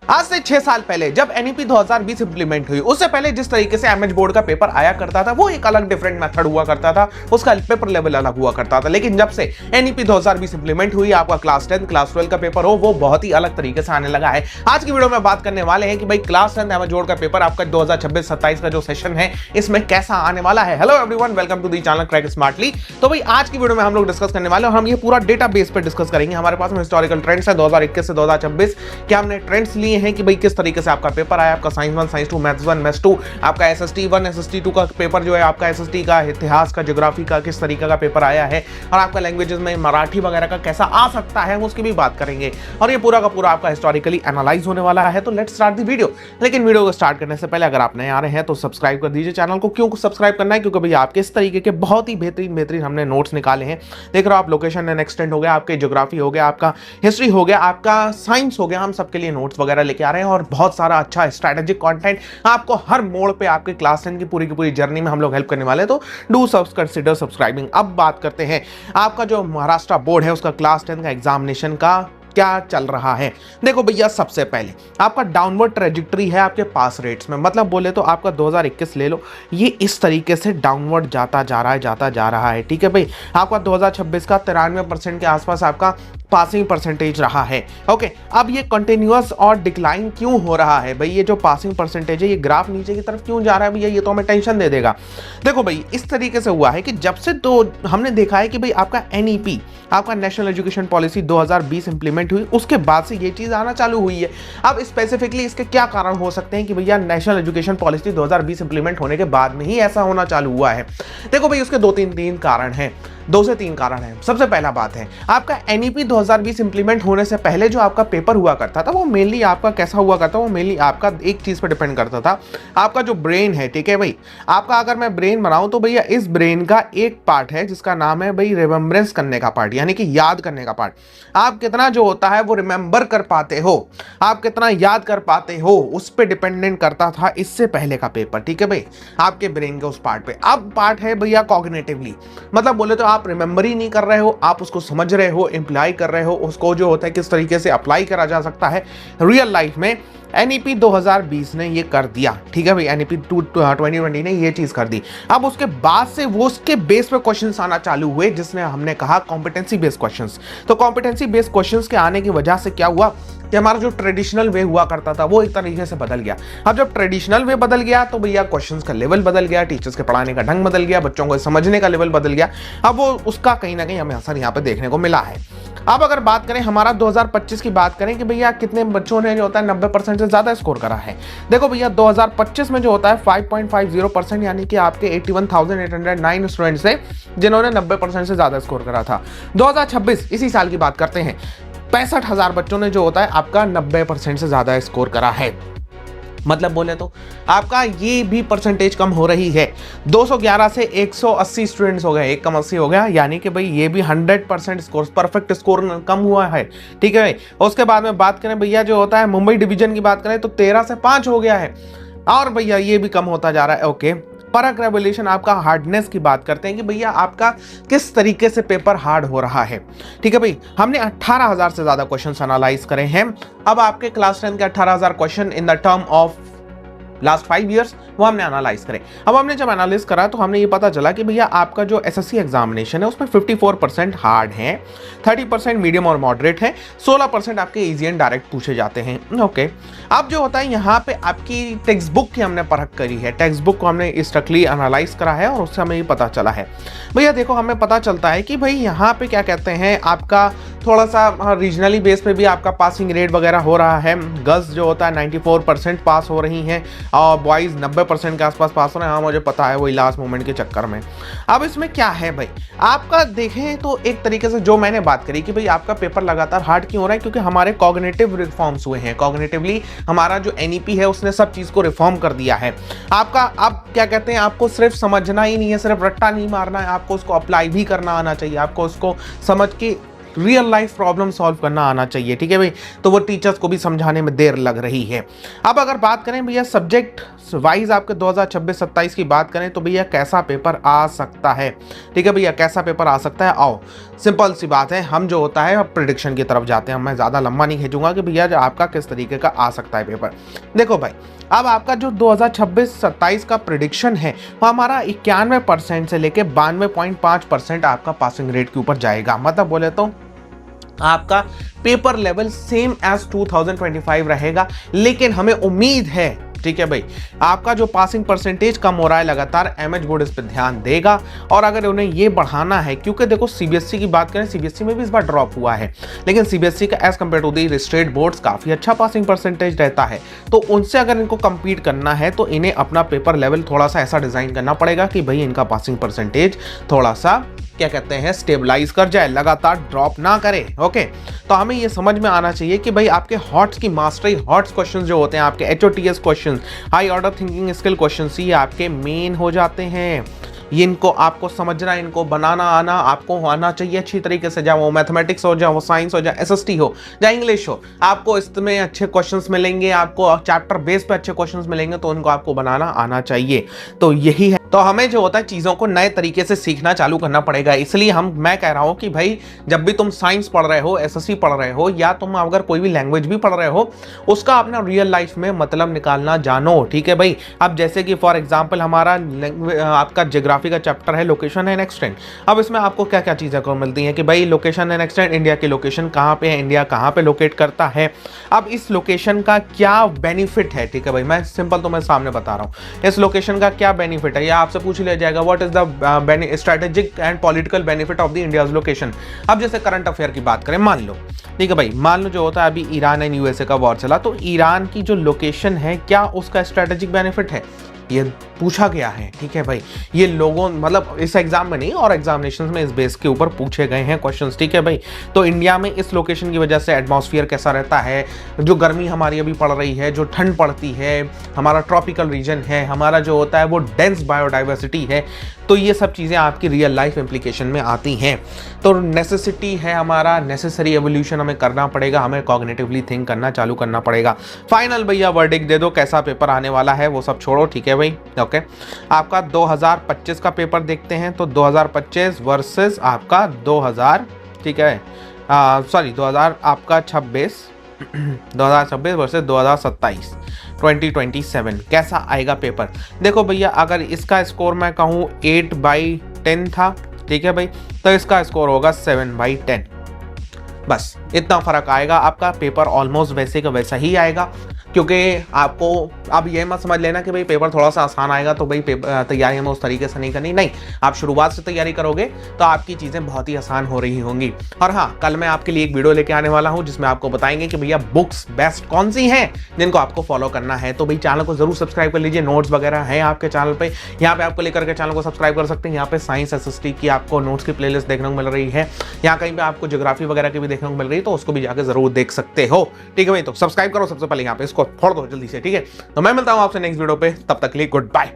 आज से 6 साल पहले जब एनईपी 2020 इंप्लीमेंट हुई, उससे पहले जिस तरीके से एमएच बोर्ड का पेपर आया करता था वो एक अलग डिफरेंट मेथड हुआ करता था, उसका पेपर लेवल अलग हुआ करता था। लेकिन जब से एनईपी 2020 इंप्लीमेंट हुई, आपका क्लास 10 क्लास 12 का पेपर हो वो बहुत ही अलग तरीके से आने लगा है। आज की वीडियो में बात करने वाले हैं कि भाई क्लास 10 एमएच बोर्ड का पेपर आपका 2026-27 का जो सेशन है इसमें कैसा आने वाला है। Hello everyone, welcome to the channel Crack Smartly. तो भाई आज की वीडियो में हम लोग डिस्कस करने वाले हैं और हम ये पूरा डेटा बेस पे डिस्कस करेंगे। हमारे पास में हिस्टोरिकल ट्रेंड्स है 2021 से 2026 के, हमने ट्रेंड्स लिए हैं कि भाई किस तरीके से आपका पेपर आया, आपका साइंस 1 साइंस 2 मैथ्स 1 मैथ्स 2, आपका एसएसटी 1 एसएसटी 2 का पेपर जो है, आपका एसएसटी का इतिहास का ज्योग्राफी का किस तरीके का पेपर आया है, और आपका लैंग्वेजेस में मराठी वगैरह का कैसा आ सकता है उसकी भी बात करेंगे। और ये पूरा का पूरा आपका हिस्टोरिकली एनालाइज होने वाला है। तो लेट्स स्टार्ट दी वीडियो। लेकिन वीडियो को स्टार्ट करने से पहले अगर आप नए आ रहे हैं तो सब्सक्राइब कर दीजिए चैनल को। क्यों सब्सक्राइब करना है? क्योंकि भैया आपके इस तरीके के बहुत ही बेहतरीन हमने नोट्स निकाले हैं। देख रहे हो आप, लोकेशन एंड एक्सटेंड हो गया, आपके ज्योग्राफी हो गया, आपका हिस्ट्री हो गया, आपका साइंस हो गया, हम सबके लिए नोट्स वगैरह लेके आ रहे हैं और बहुत सारा अच्छा स्ट्रैटेजिक कंटेंट आपको हर मोड़ पे आपके क्लास 10 की पूरी जर्नी में हम लोग हेल्प करने वाले हैं। तो डू कंसीडर सब्सक्राइबिंग। अब बात करते हैं आपका जो महाराष्ट्र बोर्ड है उसका क्लास 10 का एग्जामिनेशन का क्या चल रहा है। देखो भैया, सबसे पहले आपका डाउनवर्ड ट्रेजेक्टरी है आपके पास रेट्स में। मतलब बोले तो आपका 2021 ले लो, ये इस तरीके से डाउनवर्ड जाता जा रहा है। ठीक है भाई, आपका 2026 का 93% के आसपास आपका पासिंग परसेंटेज रहा है। ओके, अब ये कंटिन्यूअस और डिक्लाइन क्यों हो रहा है भाई? ये जो पासिंग परसेंटेज है ये ग्राफ नीचे की तरफ क्यों जा रहा है भैया? ये तो हमें टेंशन दे देगा। देखो भाई, इस तरीके से हुआ है कि जब से तो हमने देखा है कि भाई आपका एनईपी, आपका नेशनल एजुकेशन पॉलिसी 2020 इंप्लीमेंट हुई, उसके बाद से ये चीज आना चालू हुई है। अब स्पेसिफिकली इसके क्या कारण हो सकते हैं कि भैया नेशनल एजुकेशन पॉलिसी 2020 इंप्लीमेंट होने के बाद में ही ऐसा होना चालू हुआ है? देखो भाई, उसके 2 कारण हैं, 2 से 3 कारण हैं। सबसे पहला बात है आपका एनईपी 2020 इंप्लीमेंट होने से पहले जो आपका पेपर हुआ करता था वो मेनली आपका कैसा हुआ करता, वो मेनली आपका एक चीज पर डिपेंड करता था, आपका जो ब्रेन है। ठीक है भाई, आपका अगर मैं ब्रेन बनाऊं तो भैया इस ब्रेन का एक पार्ट है जिसका नाम है भाई रिमेम्बरेंस करने का पार्ट, यानी कि याद करने का पार्ट। आप कितना जो होता है वो रिमेंबर कर पाते हो, आप कितना याद कर पाते हो, उस पर डिपेंडेंट करता था इससे पहले का पेपर। ठीक है भाई, आपके ब्रेन के उस पार्ट पे। अब पार्ट है भैया कॉग्निटिवली, मतलब बोले तो आप रिमेंबर ही नहीं कर रहे हो, आप उसको समझ रहे हो, इंप्लाई कर रहे हो, उसको जो होता है किस तरीके से अप्लाई करा जा सकता है रियल लाइफ में। एनईपी 2020 ने ये कर दिया। ठीक है भाई, एनईपी 2020 ने ये चीज कर दी। अब उसके बाद से वो उसके बेस पे क्वेश्चंस आना चालू हुए, जिसने हमने कहा कॉम्पिटेंसी बेस्ड क्वेश्चंस। तो कॉम्पिटेंसी बेस्ड क्वेश्चंस के आने की वजह से क्या हुआ कि हमारा जो ट्रेडिशनल वे हुआ करता था वो एक तरीके से बदल गया। अब जब ट्रेडिशनल वे बदल गया तो भैया क्वेश्चंस का लेवल बदल गया, टीचर्स के पढ़ाने का ढंग बदल गया, बच्चों को समझने का लेवल बदल गया। अब वो उसका कहीं ना कहीं हमें असर यहाँ पे देखने को मिला है। अब अगर बात करें हमारा 2025 की बात करें कि भैया कितने बच्चों ने जो होता है 90% से ज्यादा स्कोर करा है। देखो भैया 2025 में जो होता है 5.50%, यानी कि आपके 81,809 स्टूडेंट्स थे जिन्होंने 90% से ज्यादा स्कोर करा था। 2026 इसी साल की बात करते हैं, 65,000 बच्चों ने जो होता है आपका 90% से ज्यादा स्कोर करा है। मतलब बोले तो आपका ये भी परसेंटेज कम हो रही है। 211 से 180 स्टूडेंट्स हो गए, 1 कम 80 हो गया, यानी कि भाई ये भी 100% स्कोर, परफेक्ट स्कोर कम हुआ है। ठीक है भाई, उसके बाद में बात करें भैया जो होता है मुंबई डिवीजन की बात करें तो 13 से 5 हो गया है, और भैया ये भी कम होता जा रहा है। ओके, परक रेवोल्यूशन आपका हार्डनेस की बात करते हैं कि भैया आपका किस तरीके से पेपर हार्ड हो रहा है। ठीक है भाई, हमने 18,000 से ज्यादा क्वेश्चंस एनालाइज करे हैं। अब आपके क्लास 10 के 18,000 question in the term of last 5 years वो हमने एनालाइज करे। अब हमने जब एनालिस करा तो हमने ये पता चला कि भैया आपका जो एसएससी एग्जामिनेशन है उसमें 54% हार्ड है, 30% मीडियम और मॉडरेट है, 16% आपके इजी एंड डायरेक्ट पूछे जाते हैं। ओके, अब जो होता है यहाँ पे आपकी टेक्स्ट बुक की हमने परख करी है, टेक्स्ट बुक को हमने स्ट्रिक्टली एनालाइज करा है और उससे हमें ये पता चला है भैया। देखो, हमें पता चलता है कि भाई यहाँ पे क्या कहते हैं आपका थोड़ा सा रीजनली बेस पे भी आपका पासिंग रेट वगैरह हो रहा है। गर्ल्स जो होता है 94% पास हो रही हैं और बॉयज 90% के आसपास पास हो रहे हैं। हाँ, मुझे पता है, वही लास्ट मोमेंट के चक्कर में। अब इसमें क्या है भाई, आपका देखें तो एक तरीके से जो मैंने बात करी कि भाई आपका पेपर लगातार हार्ड क्यों हो रहा है, क्योंकि हमारे कॉग्निटिव रिफॉर्म्स हुए हैं। कॉग्निटिवली हमारा जो एनईपी है उसने सब चीज को रिफॉर्म कर दिया है। आपका अब क्या कहते हैं, आपको सिर्फ समझना ही नहीं है, सिर्फ रट्टा नहीं मारना है, आपको उसको अप्लाई भी करना आना चाहिए, आपको उसको समझ के रियल लाइफ प्रॉब्लम सॉल्व करना आना चाहिए, ठीक है भाई। तो वो टीचर्स को भी समझाने में देर लग रही है। अब अगर बात करें भैया सब्जेक्ट वाइज आपके 2026-27 की बात करें तो भैया कैसा पेपर आ सकता है, ठीक है भैया, कैसा पेपर आ सकता है। आओ सिंपल सी बात है, हम जो होता है अब प्रिडिक्शन की तरफ जाते हैं। मैं ज़्यादा लंबा नहीं खींचूंगा कि भैया आपका किस तरीके का आ सकता है पेपर। देखो भाई, अब आपका जो 2026-27 का प्रिडिक्शन है वो हमारा 91% से लेके 92.5% आपका पासिंग रेट के ऊपर जाएगा। मतलब बोले तो आपका पेपर लेवल सेम एज 2025 रहेगा, लेकिन हमें उम्मीद है, ठीक है भाई, आपका जो पासिंग परसेंटेज कम हो रहा है लगातार, एमएच बोर्ड इस पर ध्यान देगा। और अगर उन्हें ये बढ़ाना है, क्योंकि देखो सीबीएसई की बात करें, सीबीएसई में भी इस बार ड्रॉप हुआ है, लेकिन सीबीएसई का as compared to the state boards काफी अच्छा पासिंग परसेंटेज रहता है। तो उनसे अगर इनको compete करना है तो इन्हें अपना पेपर लेवल थोड़ा सा ऐसा डिजाइन करना पड़ेगा कि भाई इनका पासिंग परसेंटेज थोड़ा सा क्या कहते हैं स्टेबलाइज कर जाए, लगातार ड्रॉप ना करे। ओके, तो हमें ये समझ में आना चाहिए कि भाई आपके हॉट्स की मास्टरी, हॉट्स क्वेश्चंस जो होते हैं आपके H O T S questions, high order thinking skill questions, ये आपके मेन हो जाते हैं। ये इनको आपको समझना, इनको बनाना आना आपको आना चाहिए अच्छी तरीके से। चाहे वो मैथमेटिक्स हो, चाहे वो साइंस हो, चाहे एसएसटी हो, चाहे इंग्लिश हो, आपको इसमें अच्छे क्वेश्चंस मिलेंगे, आपको चैप्टर बेस पे अच्छे क्वेश्चंस मिलेंगे, तो उनको आपको बनाना आना चाहिए। तो यही है, तो हमें जो होता है चीज़ों को नए तरीके से सीखना चालू करना पड़ेगा। इसलिए मैं कह रहा हूं कि भाई जब भी तुम साइंस पढ़ रहे हो, एसएससी पढ़ रहे हो, या तुम अगर कोई भी लैंग्वेज भी पढ़ रहे हो, उसका अपना रियल लाइफ में मतलब निकालना जानो, ठीक है भाई। अब जैसे कि फॉर एग्जाम्पल हमारा आपका ज्योग्राफी का चैप्टर है लोकेशन एंड एक्सटेंट। अब इसमें आपको क्या क्या चीज़ें को मिलती हैं कि भाई लोकेशन एंड एक्सटेंट, इंडिया की लोकेशन कहाँ पे है, इंडिया कहाँ पे लोकेट करता है, अब इस लोकेशन का क्या बेनिफिट है, ठीक है भाई। मैं सिंपल तुम्हें सामने बता रहा हूँ, इस लोकेशन का क्या बेनिफिट है, या आपसे पूछ लिया जाएगा what is the strategic and political benefit of the India's location. अब जैसे करंट अफेयर की बात करें, मान लो, ठीक है भाई, मान लो जो होता है अभी ईरान एंड यूएसए का वॉर चला, तो ईरान की जो लोकेशन है क्या उसका स्ट्रेटेजिक बेनिफिट है, ये पूछा गया है, ठीक है भाई। ये लोगों मतलब इस एग्जाम में नहीं और एग्जामिनेशंस में इस बेस के ऊपर पूछे गए हैं क्वेश्चंस, ठीक है भाई। तो इंडिया में इस लोकेशन की वजह से एटमॉस्फेयर कैसा रहता है, जो गर्मी हमारी अभी पड़ रही है, जो ठंड पड़ती है, हमारा ट्रॉपिकल रीजन है, हमारा जो होता है वो डेंस बायोडाइवर्सिटी है, तो ये सब चीज़ें आपकी रियल लाइफ इम्प्लीकेशन में आती हैं। तो नेसेसिटी है हमारा, नेसेसरी एवोल्यूशन हमें करना पड़ेगा, हमें कॉग्निटिवली थिंक करना चालू करना पड़ेगा। फाइनल भैया वर्डिक्ट दे दो, कैसा पेपर आने वाला है वो सब छोड़ो, ठीक है भाई। ओके, आपका 2025 का पेपर देखते हैं, तो 2025 वर्सेस आपका 2000, ठीक है, सॉरी 2000 आपका 26 2026 वर्सेस 2027 2027 कैसा आएगा पेपर। देखो भैया, अगर इसका स्कोर मैं कहूँ 8/10 था, ठीक है भाई, तो इसका स्कोर होगा 7/10, बस इतना फर्क आएगा। आपका पेपर ऑलमोस्ट वैसे का वैसा ही आएगा, क्योंकि आपको अब ये मत समझ लेना कि भाई पेपर थोड़ा सा आसान आएगा तो भाई तैयारी हमें उस तरीके से नहीं करनी, नहीं। आप शुरुआत से तैयारी करोगे तो आपकी चीज़ें बहुत ही आसान हो रही होंगी। और हाँ, कल मैं आपके लिए एक वीडियो लेके आने वाला हूँ जिसमें आपको बताएंगे कि भैया बुक्स बेस्ट कौन सी हैं जिनको आपको फॉलो करना है। तो भाई चैनल को जरूर सब्सक्राइब कर लीजिए, नोट्स वगैरह है आपके चैनल पर, यहाँ पे आपको लेकर के चैनल को सब्सक्राइब कर सकते हैं। यहाँ पे साइंस एसएसटी की आपको नोट्स की प्लेलिस्ट देखने को मिल रही है, यहाँ कहीं पे आपको ज्योग्राफी वगैरह की भी देखने को मिल रही है, तो उसको भी जाकर जरूर देख सकते हो, ठीक है भाई। तो सब्सक्राइब करो सबसे पहले, यहाँ पे इसको फोड़ दो जल्दी से, ठीक है। तो मैं मिलता हूँ आपसे नेक्स्ट वीडियो पे, तब तक के लिए गुड बाय।